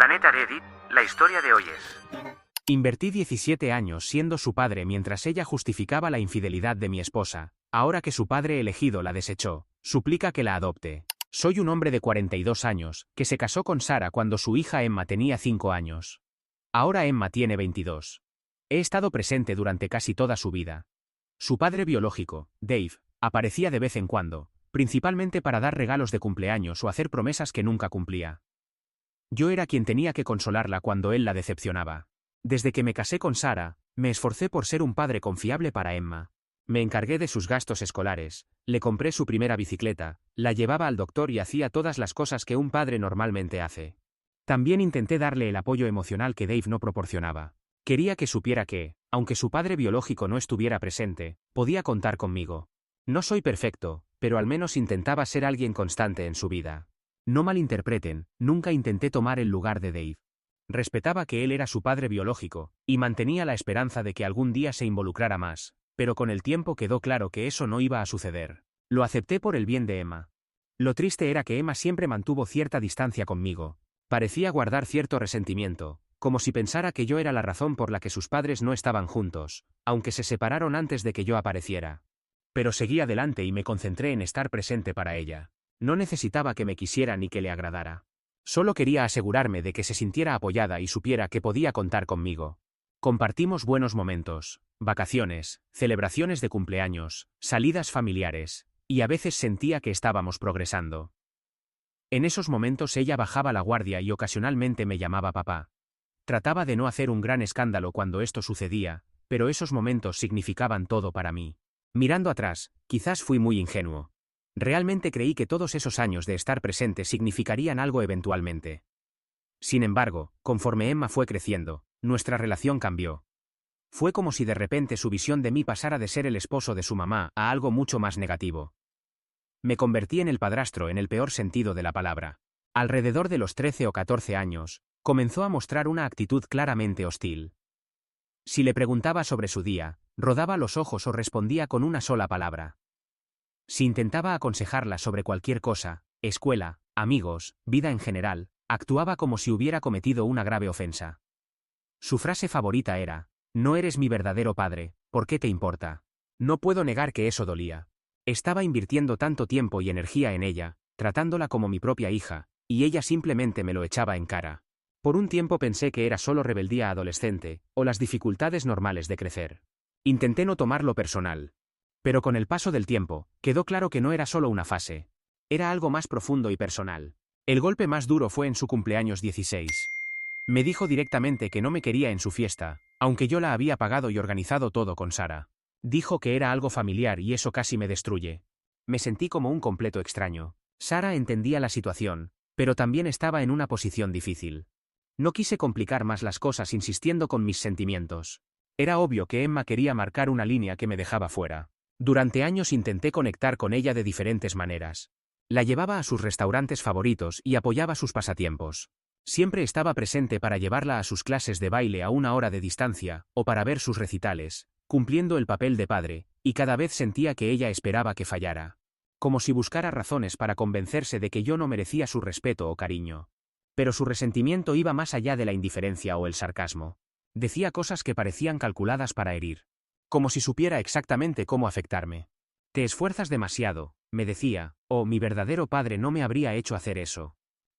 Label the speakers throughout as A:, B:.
A: Planeta Reddit, la historia de hoy es...
B: Invertí 17 años siendo su padre mientras ella justificaba la infidelidad de mi esposa. Ahora que su padre elegido la desechó, suplica que la adopte. Soy un hombre de 42 años, que se casó con Sara cuando su hija Emma tenía 5 años. Ahora Emma tiene 22. He estado presente durante casi toda su vida. Su padre biológico, Dave, aparecía de vez en cuando, principalmente para dar regalos de cumpleaños o hacer promesas que nunca cumplía. Yo era quien tenía que consolarla cuando él la decepcionaba. Desde que me casé con Sara, me esforcé por ser un padre confiable para Emma. Me encargué de sus gastos escolares, le compré su primera bicicleta, la llevaba al doctor y hacía todas las cosas que un padre normalmente hace. También intenté darle el apoyo emocional que Dave no proporcionaba. Quería que supiera que, aunque su padre biológico no estuviera presente, podía contar conmigo. No soy perfecto, pero al menos intentaba ser alguien constante en su vida. No malinterpreten, nunca intenté tomar el lugar de Dave. Respetaba que él era su padre biológico, y mantenía la esperanza de que algún día se involucrara más, pero con el tiempo quedó claro que eso no iba a suceder. Lo acepté por el bien de Emma. Lo triste era que Emma siempre mantuvo cierta distancia conmigo. Parecía guardar cierto resentimiento, como si pensara que yo era la razón por la que sus padres no estaban juntos, aunque se separaron antes de que yo apareciera. Pero seguí adelante y me concentré en estar presente para ella. No necesitaba que me quisiera ni que le agradara. Solo quería asegurarme de que se sintiera apoyada y supiera que podía contar conmigo. Compartimos buenos momentos, vacaciones, celebraciones de cumpleaños, salidas familiares, y a veces sentía que estábamos progresando. En esos momentos ella bajaba la guardia y ocasionalmente me llamaba papá. Trataba de no hacer un gran escándalo cuando esto sucedía, pero esos momentos significaban todo para mí. Mirando atrás, quizás fui muy ingenuo. Realmente creí que todos esos años de estar presente significarían algo eventualmente. Sin embargo, conforme Emma fue creciendo, nuestra relación cambió. Fue como si de repente su visión de mí pasara de ser el esposo de su mamá a algo mucho más negativo. Me convertí en el padrastro en el peor sentido de la palabra. Alrededor de los 13 o 14 años, comenzó a mostrar una actitud claramente hostil. Si le preguntaba sobre su día, rodaba los ojos o respondía con una sola palabra. Si intentaba aconsejarla sobre cualquier cosa, escuela, amigos, vida en general, actuaba como si hubiera cometido una grave ofensa. Su frase favorita era: «No eres mi verdadero padre, ¿por qué te importa?». No puedo negar que eso dolía. Estaba invirtiendo tanto tiempo y energía en ella, tratándola como mi propia hija, y ella simplemente me lo echaba en cara. Por un tiempo pensé que era solo rebeldía adolescente, o las dificultades normales de crecer. Intenté no tomarlo personal. Pero con el paso del tiempo, quedó claro que no era solo una fase. Era algo más profundo y personal. El golpe más duro fue en su cumpleaños 16. Me dijo directamente que no me quería en su fiesta, aunque yo la había pagado y organizado todo con Sara. Dijo que era algo familiar y eso casi me destruye. Me sentí como un completo extraño. Sara entendía la situación, pero también estaba en una posición difícil. No quise complicar más las cosas insistiendo con mis sentimientos. Era obvio que Emma quería marcar una línea que me dejaba fuera. Durante años intenté conectar con ella de diferentes maneras. La llevaba a sus restaurantes favoritos y apoyaba sus pasatiempos. Siempre estaba presente para llevarla a sus clases de baile a 1 hora de distancia, o para ver sus recitales, cumpliendo el papel de padre, y cada vez sentía que ella esperaba que fallara. Como si buscara razones para convencerse de que yo no merecía su respeto o cariño. Pero su resentimiento iba más allá de la indiferencia o el sarcasmo. Decía cosas que parecían calculadas para herir. Como si supiera exactamente cómo afectarme. «Te esfuerzas demasiado», me decía, o «mi verdadero padre no me habría hecho hacer eso».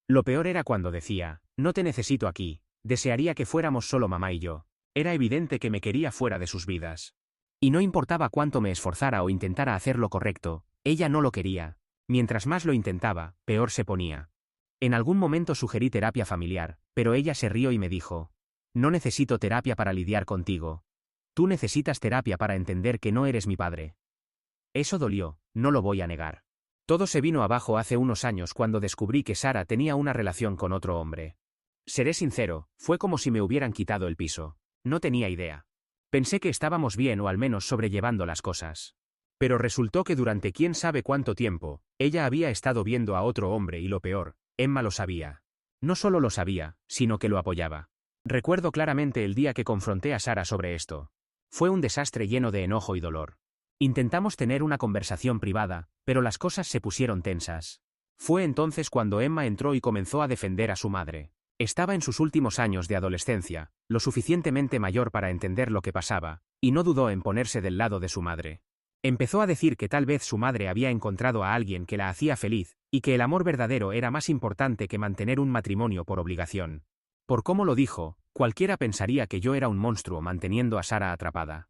B: Lo peor era cuando decía: «No te necesito aquí, desearía que fuéramos solo mamá y yo». Era evidente que me quería fuera de sus vidas. Y no importaba cuánto me esforzara o intentara hacer lo correcto, ella no lo quería. Mientras más lo intentaba, peor se ponía. En algún momento sugerí terapia familiar, pero ella se rió y me dijo: «No necesito terapia para lidiar contigo. Tú necesitas terapia para entender que no eres mi padre». Eso dolió, no lo voy a negar. Todo se vino abajo hace unos años cuando descubrí que Sara tenía una relación con otro hombre. Seré sincero, fue como si me hubieran quitado el piso. No tenía idea. Pensé que estábamos bien o al menos sobrellevando las cosas. Pero resultó que durante quién sabe cuánto tiempo, ella había estado viendo a otro hombre y lo peor, Emma lo sabía. No solo lo sabía, sino que lo apoyaba. Recuerdo claramente el día que confronté a Sara sobre esto. Fue un desastre lleno de enojo y dolor. Intentamos tener una conversación privada, pero las cosas se pusieron tensas. Fue entonces cuando Emma entró y comenzó a defender a su madre. Estaba en sus últimos años de adolescencia, lo suficientemente mayor para entender lo que pasaba, y no dudó en ponerse del lado de su madre. Empezó a decir que tal vez su madre había encontrado a alguien que la hacía feliz, y que el amor verdadero era más importante que mantener un matrimonio por obligación. Por cómo lo dijo, cualquiera pensaría que yo era un monstruo manteniendo a Sarah atrapada.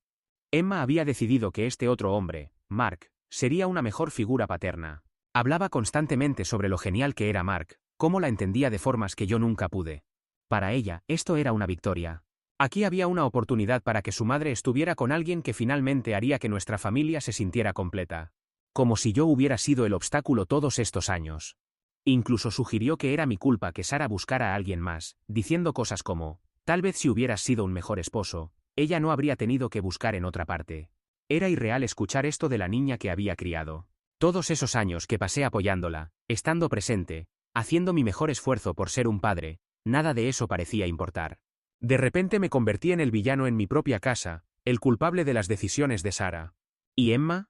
B: Emma había decidido que este otro hombre, Mark, sería una mejor figura paterna. Hablaba constantemente sobre lo genial que era Mark, cómo la entendía de formas que yo nunca pude. Para ella, esto era una victoria. Aquí había una oportunidad para que su madre estuviera con alguien que finalmente haría que nuestra familia se sintiera completa. Como si yo hubiera sido el obstáculo todos estos años. Incluso sugirió que era mi culpa que Sarah buscara a alguien más, diciendo cosas como, tal vez si hubieras sido un mejor esposo, ella no habría tenido que buscar en otra parte. Era irreal escuchar esto de la niña que había criado. Todos esos años que pasé apoyándola, estando presente, haciendo mi mejor esfuerzo por ser un padre, nada de eso parecía importar. De repente me convertí en el villano en mi propia casa, el culpable de las decisiones de Sarah. ¿Y Emma?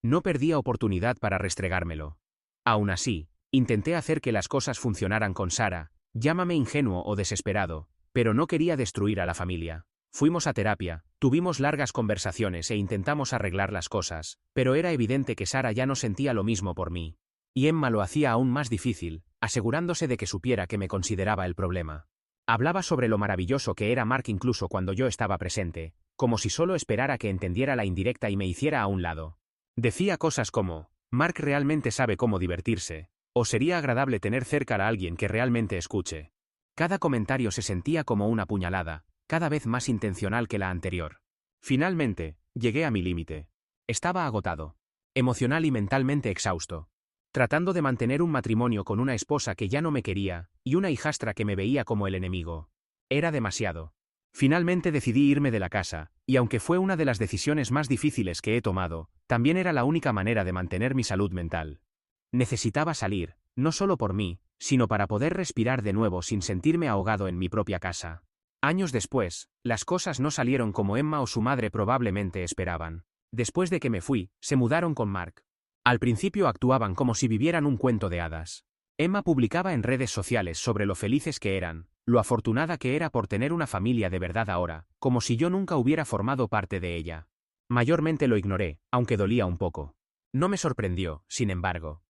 B: No perdía oportunidad para restregármelo. Aún así, intenté hacer que las cosas funcionaran con Sarah, llámame ingenuo o desesperado, pero no quería destruir a la familia. Fuimos a terapia, tuvimos largas conversaciones e intentamos arreglar las cosas, pero era evidente que Sarah ya no sentía lo mismo por mí. Y Emma lo hacía aún más difícil, asegurándose de que supiera que me consideraba el problema. Hablaba sobre lo maravilloso que era Mark incluso cuando yo estaba presente, como si solo esperara que entendiera la indirecta y me hiciera a un lado. Decía cosas como, Mark realmente sabe cómo divertirse, o sería agradable tener cerca a alguien que realmente escuche. Cada comentario se sentía como una puñalada, cada vez más intencional que la anterior. Finalmente, llegué a mi límite. Estaba agotado. Emocional y mentalmente exhausto. Tratando de mantener un matrimonio con una esposa que ya no me quería, y una hijastra que me veía como el enemigo. Era demasiado. Finalmente decidí irme de la casa, y aunque fue una de las decisiones más difíciles que he tomado, también era la única manera de mantener mi salud mental. Necesitaba salir, no solo por mí, sino para poder respirar de nuevo sin sentirme ahogado en mi propia casa. Años después, las cosas no salieron como Emma o su madre probablemente esperaban. Después de que me fui, se mudaron con Mark. Al principio actuaban como si vivieran un cuento de hadas. Emma publicaba en redes sociales sobre lo felices que eran, lo afortunada que era por tener una familia de verdad ahora, como si yo nunca hubiera formado parte de ella. Mayormente lo ignoré, aunque dolía un poco. No me sorprendió, sin embargo.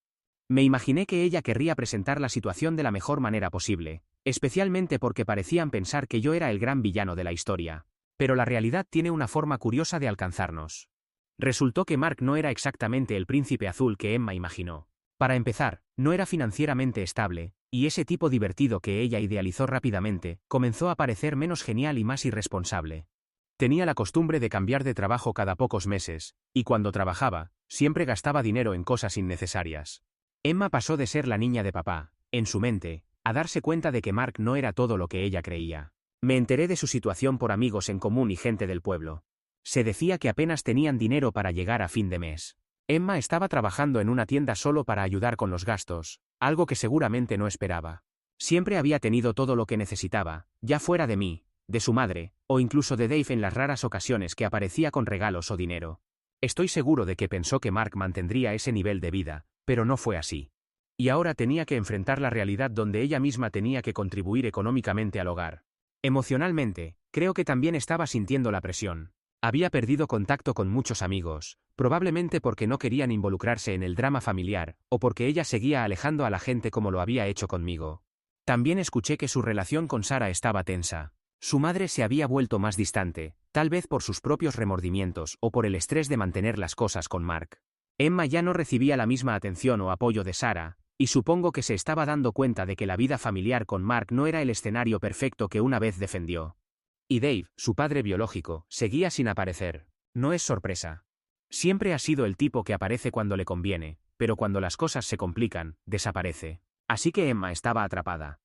B: Me imaginé que ella querría presentar la situación de la mejor manera posible, especialmente porque parecían pensar que yo era el gran villano de la historia. Pero la realidad tiene una forma curiosa de alcanzarnos. Resultó que Mark no era exactamente el príncipe azul que Emma imaginó. Para empezar, no era financieramente estable, y ese tipo divertido que ella idealizó rápidamente, comenzó a parecer menos genial y más irresponsable. Tenía la costumbre de cambiar de trabajo cada pocos meses, y cuando trabajaba, siempre gastaba dinero en cosas innecesarias. Emma pasó de ser la niña de papá, en su mente, a darse cuenta de que Mark no era todo lo que ella creía. Me enteré de su situación por amigos en común y gente del pueblo. Se decía que apenas tenían dinero para llegar a fin de mes. Emma estaba trabajando en una tienda solo para ayudar con los gastos, algo que seguramente no esperaba. Siempre había tenido todo lo que necesitaba, ya fuera de mí, de su madre, o incluso de Dave en las raras ocasiones que aparecía con regalos o dinero. Estoy seguro de que pensó que Mark mantendría ese nivel de vida, pero no fue así. Y ahora tenía que enfrentar la realidad donde ella misma tenía que contribuir económicamente al hogar. Emocionalmente, creo que también estaba sintiendo la presión. Había perdido contacto con muchos amigos, probablemente porque no querían involucrarse en el drama familiar, o porque ella seguía alejando a la gente como lo había hecho conmigo. También escuché que su relación con Sarah estaba tensa. Su madre se había vuelto más distante, tal vez por sus propios remordimientos o por el estrés de mantener las cosas con Mark. Emma ya no recibía la misma atención o apoyo de Sarah, y supongo que se estaba dando cuenta de que la vida familiar con Mark no era el escenario perfecto que una vez defendió. Y Dave, su padre biológico, seguía sin aparecer. No es sorpresa. Siempre ha sido el tipo que aparece cuando le conviene, pero cuando las cosas se complican, desaparece. Así que Emma estaba atrapada.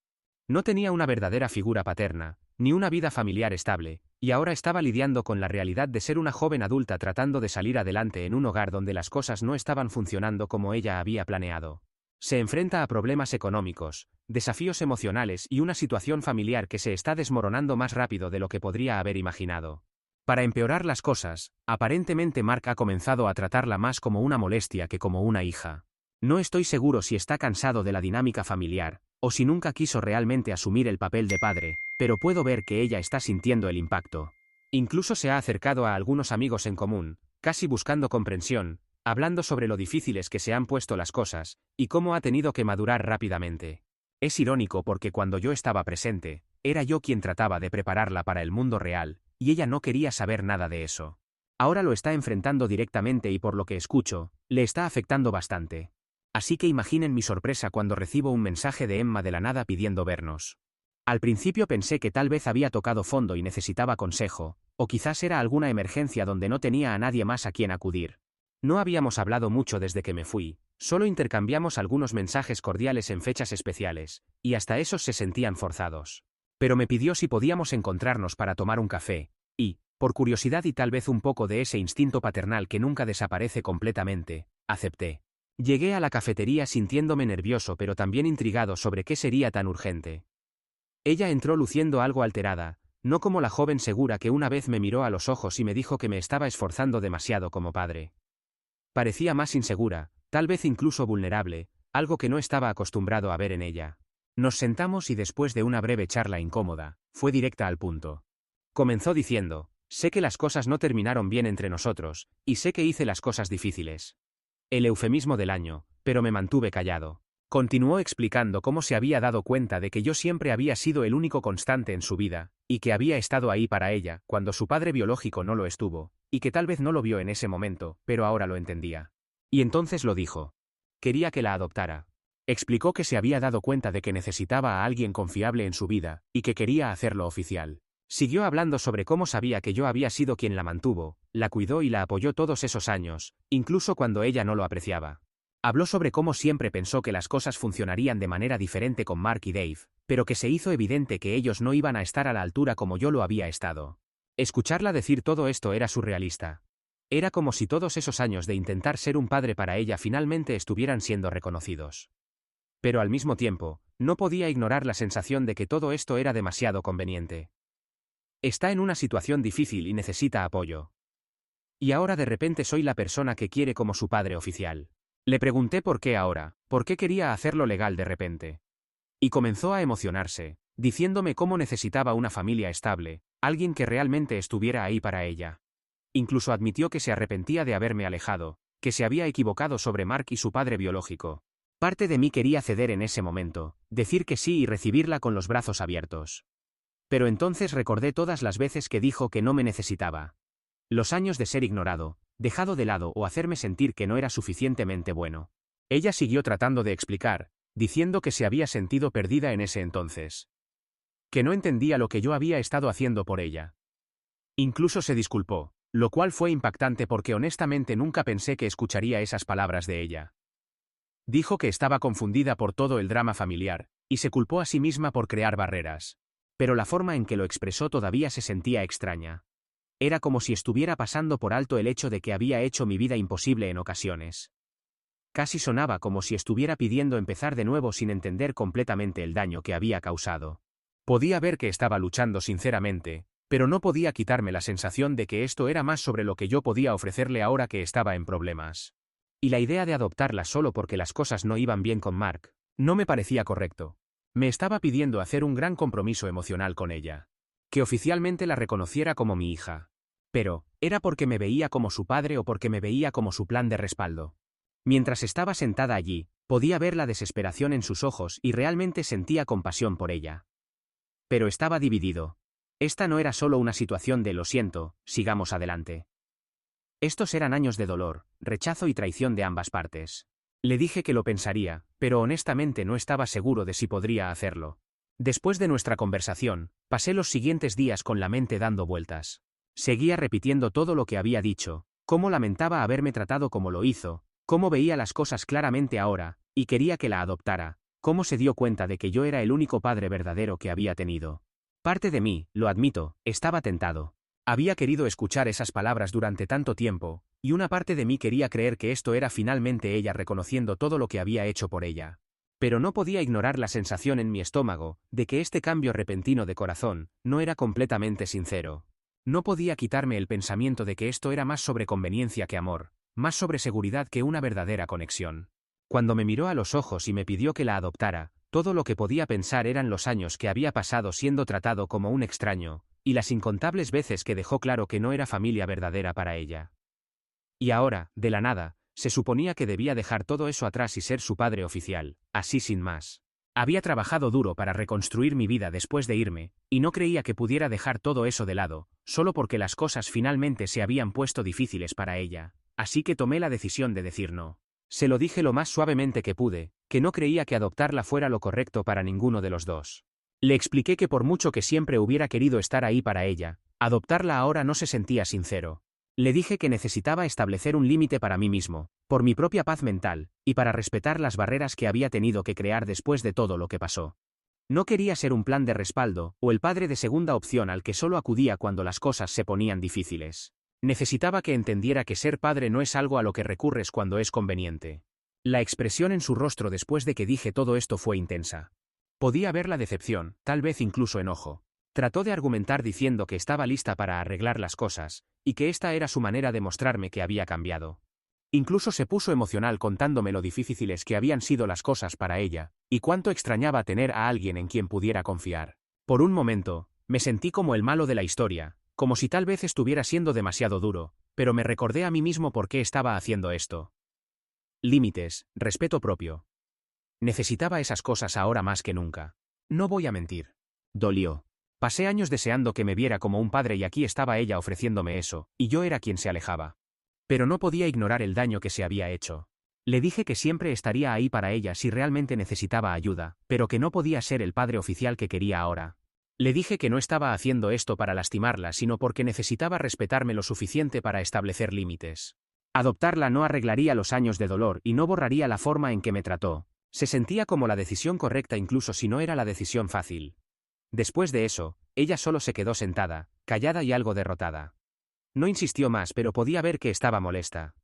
B: No tenía una verdadera figura paterna, ni una vida familiar estable, y ahora estaba lidiando con la realidad de ser una joven adulta tratando de salir adelante en un hogar donde las cosas no estaban funcionando como ella había planeado. Se enfrenta a problemas económicos, desafíos emocionales y una situación familiar que se está desmoronando más rápido de lo que podría haber imaginado. Para empeorar las cosas, aparentemente Mark ha comenzado a tratarla más como una molestia que como una hija. No estoy seguro si está cansado de la dinámica familiar, o si nunca quiso realmente asumir el papel de padre, pero puedo ver que ella está sintiendo el impacto. Incluso se ha acercado a algunos amigos en común, casi buscando comprensión, hablando sobre lo difíciles que se han puesto las cosas, y cómo ha tenido que madurar rápidamente. Es irónico porque cuando yo estaba presente, era yo quien trataba de prepararla para el mundo real, y ella no quería saber nada de eso. Ahora lo está enfrentando directamente y por lo que escucho, le está afectando bastante. Así que imaginen mi sorpresa cuando recibo un mensaje de Emma de la nada pidiendo vernos. Al principio pensé que tal vez había tocado fondo y necesitaba consejo, o quizás era alguna emergencia donde no tenía a nadie más a quien acudir. No habíamos hablado mucho desde que me fui, solo intercambiamos algunos mensajes cordiales en fechas especiales, y hasta esos se sentían forzados. Pero me pidió si podíamos encontrarnos para tomar un café, y, por curiosidad y tal vez un poco de ese instinto paternal que nunca desaparece completamente, acepté. Llegué a la cafetería sintiéndome nervioso pero también intrigado sobre qué sería tan urgente. Ella entró luciendo algo alterada, no como la joven segura que una vez me miró a los ojos y me dijo que me estaba esforzando demasiado como padre. Parecía más insegura, tal vez incluso vulnerable, algo que no estaba acostumbrado a ver en ella. Nos sentamos y después de una breve charla incómoda, fue directa al punto. Comenzó diciendo, sé que las cosas no terminaron bien entre nosotros, y sé que hice las cosas difíciles. El eufemismo del año, pero me mantuve callado. Continuó explicando cómo se había dado cuenta de que yo siempre había sido el único constante en su vida, y que había estado ahí para ella, cuando su padre biológico no lo estuvo, y que tal vez no lo vio en ese momento, pero ahora lo entendía. Y entonces lo dijo. Quería que la adoptara. Explicó que se había dado cuenta de que necesitaba a alguien confiable en su vida, y que quería hacerlo oficial. Siguió hablando sobre cómo sabía que yo había sido quien la mantuvo, la cuidó y la apoyó todos esos años, incluso cuando ella no lo apreciaba. Habló sobre cómo siempre pensó que las cosas funcionarían de manera diferente con Mark y Dave, pero que se hizo evidente que ellos no iban a estar a la altura como yo lo había estado. Escucharla decir todo esto era surrealista. Era como si todos esos años de intentar ser un padre para ella finalmente estuvieran siendo reconocidos. Pero al mismo tiempo, no podía ignorar la sensación de que todo esto era demasiado conveniente. Está en una situación difícil y necesita apoyo. Y ahora de repente soy la persona que quiere como su padre oficial. Le pregunté por qué ahora, por qué quería hacerlo legal de repente. Y comenzó a emocionarse, diciéndome cómo necesitaba una familia estable, alguien que realmente estuviera ahí para ella. Incluso admitió que se arrepentía de haberme alejado, que se había equivocado sobre Mark y su padre biológico. Parte de mí quería ceder en ese momento, decir que sí y recibirla con los brazos abiertos. Pero entonces recordé todas las veces que dijo que no me necesitaba. Los años de ser ignorado, dejado de lado o hacerme sentir que no era suficientemente bueno. Ella siguió tratando de explicar, diciendo que se había sentido perdida en ese entonces. Que no entendía lo que yo había estado haciendo por ella. Incluso se disculpó, lo cual fue impactante porque honestamente nunca pensé que escucharía esas palabras de ella. Dijo que estaba confundida por todo el drama familiar, y se culpó a sí misma por crear barreras. Pero la forma en que lo expresó todavía se sentía extraña. Era como si estuviera pasando por alto el hecho de que había hecho mi vida imposible en ocasiones. Casi sonaba como si estuviera pidiendo empezar de nuevo sin entender completamente el daño que había causado. Podía ver que estaba luchando sinceramente, pero no podía quitarme la sensación de que esto era más sobre lo que yo podía ofrecerle ahora que estaba en problemas. Y la idea de adoptarla solo porque las cosas no iban bien con Mark, no me parecía correcto. Me estaba pidiendo hacer un gran compromiso emocional con ella. Que oficialmente la reconociera como mi hija. Pero, ¿era porque me veía como su padre o porque me veía como su plan de respaldo? Mientras estaba sentada allí, podía ver la desesperación en sus ojos y realmente sentía compasión por ella. Pero estaba dividido. Esta no era solo una situación de lo siento, sigamos adelante. Estos eran años de dolor, rechazo y traición de ambas partes. Le dije que lo pensaría, pero honestamente no estaba seguro de si podría hacerlo. Después de nuestra conversación, pasé los siguientes días con la mente dando vueltas. Seguía repitiendo todo lo que había dicho, cómo lamentaba haberme tratado como lo hizo, cómo veía las cosas claramente ahora, y quería que la adoptara, cómo se dio cuenta de que yo era el único padre verdadero que había tenido. Parte de mí, lo admito, estaba tentado. Había querido escuchar esas palabras durante tanto tiempo, y una parte de mí quería creer que esto era finalmente ella reconociendo todo lo que había hecho por ella. Pero no podía ignorar la sensación en mi estómago, de que este cambio repentino de corazón, no era completamente sincero. No podía quitarme el pensamiento de que esto era más sobre conveniencia que amor, más sobre seguridad que una verdadera conexión. Cuando me miró a los ojos y me pidió que la adoptara, Todo lo que podía pensar eran los años que había pasado siendo tratado como un extraño, y las incontables veces que dejó claro que no era familia verdadera para ella. Y ahora, de la nada, se suponía que debía dejar todo eso atrás y ser su padre oficial, así sin más. Había trabajado duro para reconstruir mi vida después de irme, y no creía que pudiera dejar todo eso de lado, solo porque las cosas finalmente se habían puesto difíciles para ella, así que tomé la decisión de decir no. Se lo dije lo más suavemente que pude, que no creía que adoptarla fuera lo correcto para ninguno de los dos. Le expliqué que por mucho que siempre hubiera querido estar ahí para ella, adoptarla ahora no se sentía sincero. Le dije que necesitaba establecer un límite para mí mismo, por mi propia paz mental, y para respetar las barreras que había tenido que crear después de todo lo que pasó. No quería ser un plan de respaldo, o el padre de segunda opción al que solo acudía cuando las cosas se ponían difíciles. Necesitaba que entendiera que ser padre no es algo a lo que recurres cuando es conveniente. La expresión en su rostro después de que dije todo esto fue intensa. Podía ver la decepción, tal vez incluso enojo. Trató de argumentar diciendo que estaba lista para arreglar las cosas, y que esta era su manera de mostrarme que había cambiado. Incluso se puso emocional contándome lo difíciles que habían sido las cosas para ella, y cuánto extrañaba tener a alguien en quien pudiera confiar. Por un momento, me sentí como el malo de la historia, como si tal vez estuviera siendo demasiado duro, pero me recordé a mí mismo por qué estaba haciendo esto. Límites, respeto propio. Necesitaba esas cosas ahora más que nunca. No voy a mentir. Dolió. Pasé años deseando que me viera como un padre y aquí estaba ella ofreciéndome eso, y yo era quien se alejaba. Pero no podía ignorar el daño que se había hecho. Le dije que siempre estaría ahí para ella si realmente necesitaba ayuda, pero que no podía ser el padre oficial que quería ahora. Le dije que no estaba haciendo esto para lastimarla, sino porque necesitaba respetarme lo suficiente para establecer límites. Adoptarla no arreglaría los años de dolor y no borraría la forma en que me trató. Se sentía como la decisión correcta incluso si no era la decisión fácil. Después de eso, ella solo se quedó sentada, callada y algo derrotada. No insistió más, pero podía ver que estaba molesta.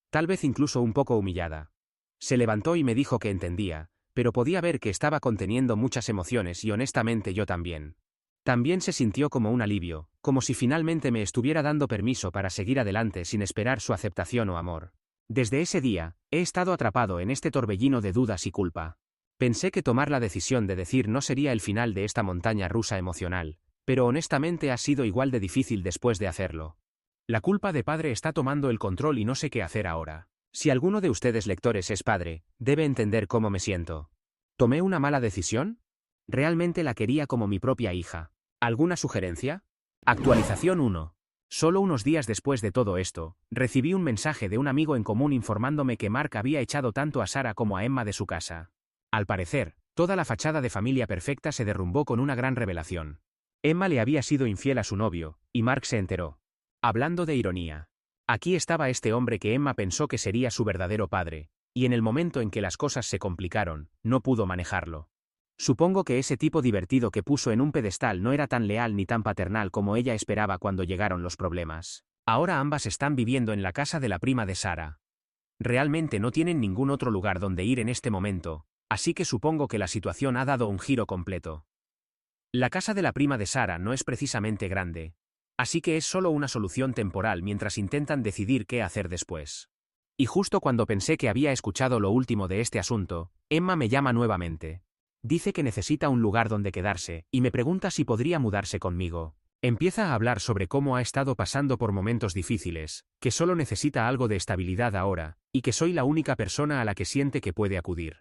B: Tal vez incluso un poco humillada. Se levantó y me dijo que entendía, pero podía ver que estaba conteniendo muchas emociones y honestamente yo también. También se sintió como un alivio, como si finalmente me estuviera dando permiso para seguir adelante sin esperar su aceptación o amor. Desde ese día, he estado atrapado en este torbellino de dudas y culpa. Pensé que tomar la decisión de decir no sería el final de esta montaña rusa emocional, pero honestamente ha sido igual de difícil después de hacerlo. La culpa de padre está tomando el control y no sé qué hacer ahora. Si alguno de ustedes lectores es padre, debe entender cómo me siento. ¿Tomé una mala decisión? Realmente la quería como mi propia hija. ¿Alguna sugerencia? Actualización 1. Solo unos días después de todo esto, recibí un mensaje de un amigo en común informándome que Mark había echado tanto a Sarah como a Emma de su casa. Al parecer, toda la fachada de familia perfecta se derrumbó con una gran revelación. Emma le había sido infiel a su novio, y Mark se enteró. Hablando de ironía. Aquí estaba este hombre que Emma pensó que sería su verdadero padre, y en el momento en que las cosas se complicaron, no pudo manejarlo. Supongo que ese tipo divertido que puso en un pedestal no era tan leal ni tan paternal como ella esperaba cuando llegaron los problemas. Ahora ambas están viviendo en la casa de la prima de Sarah. Realmente no tienen ningún otro lugar donde ir en este momento, así que supongo que la situación ha dado un giro completo. La casa de la prima de Sarah no es precisamente grande, así que es solo una solución temporal mientras intentan decidir qué hacer después. Y justo cuando pensé que había escuchado lo último de este asunto, Emma me llama nuevamente. Dice que necesita un lugar donde quedarse, y me pregunta si podría mudarse conmigo. Empieza a hablar sobre cómo ha estado pasando por momentos difíciles, que solo necesita algo de estabilidad ahora, y que soy la única persona a la que siente que puede acudir.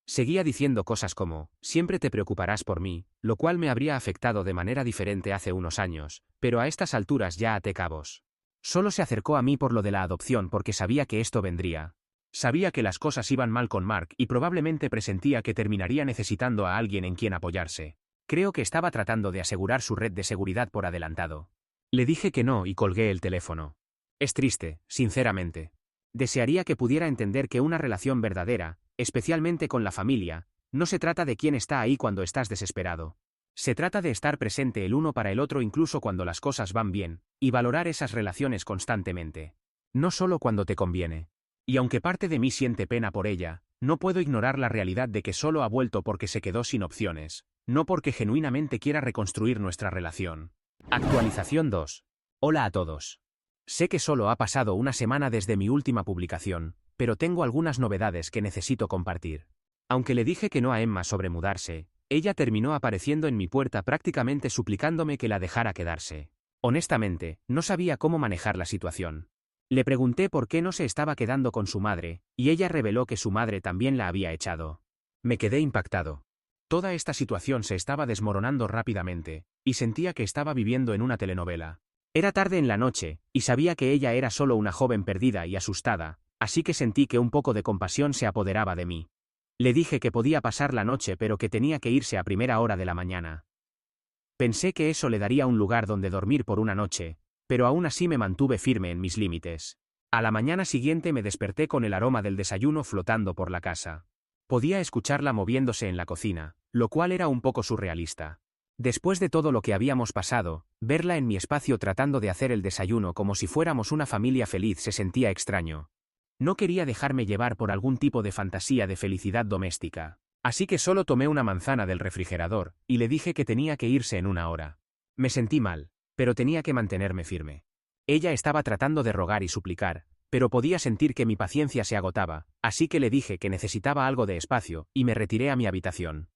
B: Seguía diciendo cosas como, siempre te preocuparás por mí, lo cual me habría afectado de manera diferente hace unos años, pero a estas alturas ya até cabos. Solo se acercó a mí por lo de la adopción porque sabía que esto vendría. Sabía que las cosas iban mal con Mark y probablemente presentía que terminaría necesitando a alguien en quien apoyarse. Creo que estaba tratando de asegurar su red de seguridad por adelantado. Le dije que no y colgué el teléfono. Es triste, sinceramente. Desearía que pudiera entender que una relación verdadera, especialmente con la familia, no se trata de quién está ahí cuando estás desesperado. Se trata de estar presente el uno para el otro incluso cuando las cosas van bien, y valorar esas relaciones constantemente. No solo cuando te conviene. Y aunque parte de mí siente pena por ella, no puedo ignorar la realidad de que solo ha vuelto porque se quedó sin opciones, no porque genuinamente quiera reconstruir nuestra relación. Actualización 2. Hola a todos. Sé que solo ha pasado una semana desde mi última publicación, pero tengo algunas novedades que necesito compartir. Aunque le dije que no a Emma sobre mudarse, ella terminó apareciendo en mi puerta prácticamente suplicándome que la dejara quedarse. Honestamente, no sabía cómo manejar la situación. Le pregunté por qué no se estaba quedando con su madre, y ella reveló que su madre también la había echado. Me quedé impactado. Toda esta situación se estaba desmoronando rápidamente, y sentía que estaba viviendo en una telenovela. Era tarde en la noche, y sabía que ella era solo una joven perdida y asustada, así que sentí que un poco de compasión se apoderaba de mí. Le dije que podía pasar la noche pero que tenía que irse a primera hora de la mañana. Pensé que eso le daría un lugar donde dormir por una noche, pero aún así me mantuve firme en mis límites. A la mañana siguiente me desperté con el aroma del desayuno flotando por la casa. Podía escucharla moviéndose en la cocina, lo cual era un poco surrealista. Después de todo lo que habíamos pasado, verla en mi espacio tratando de hacer el desayuno como si fuéramos una familia feliz se sentía extraño. No quería dejarme llevar por algún tipo de fantasía de felicidad doméstica, así que solo tomé una manzana del refrigerador, y le dije que tenía que irse en una hora. Me sentí mal, pero tenía que mantenerme firme. Ella estaba tratando de rogar y suplicar, pero podía sentir que mi paciencia se agotaba, así que le dije que necesitaba algo de espacio, y me retiré a mi habitación.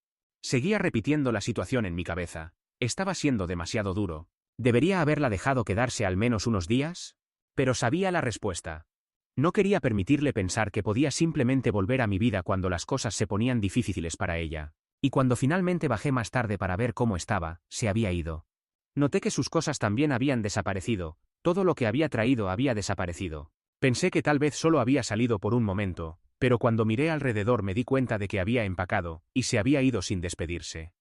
B: Seguía repitiendo la situación en mi cabeza. Estaba siendo demasiado duro. ¿Debería haberla dejado quedarse al menos unos días? Pero sabía la respuesta. No quería permitirle pensar que podía simplemente volver a mi vida cuando las cosas se ponían difíciles para ella. Y cuando finalmente bajé más tarde para ver cómo estaba, se había ido. Noté que sus cosas también habían desaparecido, todo lo que había traído había desaparecido. Pensé que tal vez solo había salido por un momento, pero cuando miré alrededor me di cuenta de que había empacado, y se había ido sin despedirse.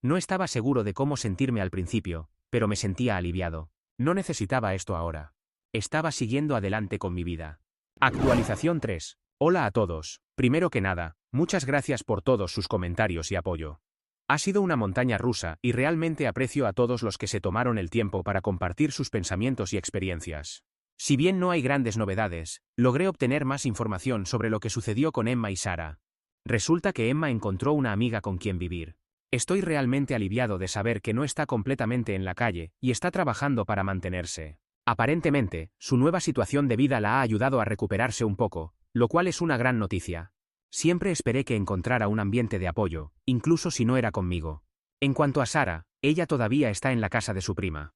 B: No estaba seguro de cómo sentirme al principio, pero me sentía aliviado. No necesitaba esto ahora. Estaba siguiendo adelante con mi vida. Actualización 3. Hola a todos. Primero que nada, muchas gracias por todos sus comentarios y apoyo. Ha sido una montaña rusa y realmente aprecio a todos los que se tomaron el tiempo para compartir sus pensamientos y experiencias. Si bien no hay grandes novedades, logré obtener más información sobre lo que sucedió con Emma y Sara. Resulta que Emma encontró una amiga con quien vivir. Estoy realmente aliviado de saber que no está completamente en la calle y está trabajando para mantenerse. Aparentemente, su nueva situación de vida la ha ayudado a recuperarse un poco, lo cual es una gran noticia. Siempre esperé que encontrara un ambiente de apoyo, incluso si no era conmigo. En cuanto a Sara, ella todavía está en la casa de su prima.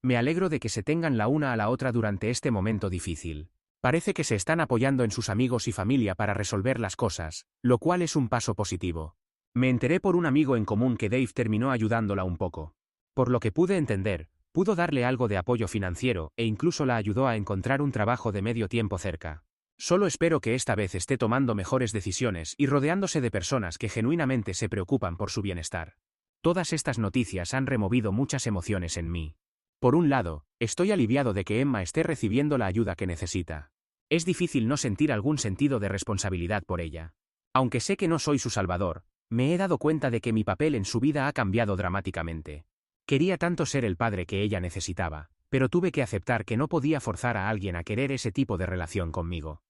B: Me alegro de que se tengan la una a la otra durante este momento difícil. Parece que se están apoyando en sus amigos y familia para resolver las cosas, lo cual es un paso positivo. Me enteré por un amigo en común que Dave terminó ayudándola un poco. Por lo que pude entender, pudo darle algo de apoyo financiero e incluso la ayudó a encontrar un trabajo de medio tiempo cerca. Solo espero que esta vez esté tomando mejores decisiones y rodeándose de personas que genuinamente se preocupan por su bienestar. Todas estas noticias han removido muchas emociones en mí. Por un lado, estoy aliviado de que Emma esté recibiendo la ayuda que necesita. Es difícil no sentir algún sentido de responsabilidad por ella. Aunque sé que no soy su salvador, me he dado cuenta de que mi papel en su vida ha cambiado dramáticamente. Quería tanto ser el padre que ella necesitaba, pero tuve que aceptar que no podía forzar a alguien a querer ese tipo de relación conmigo.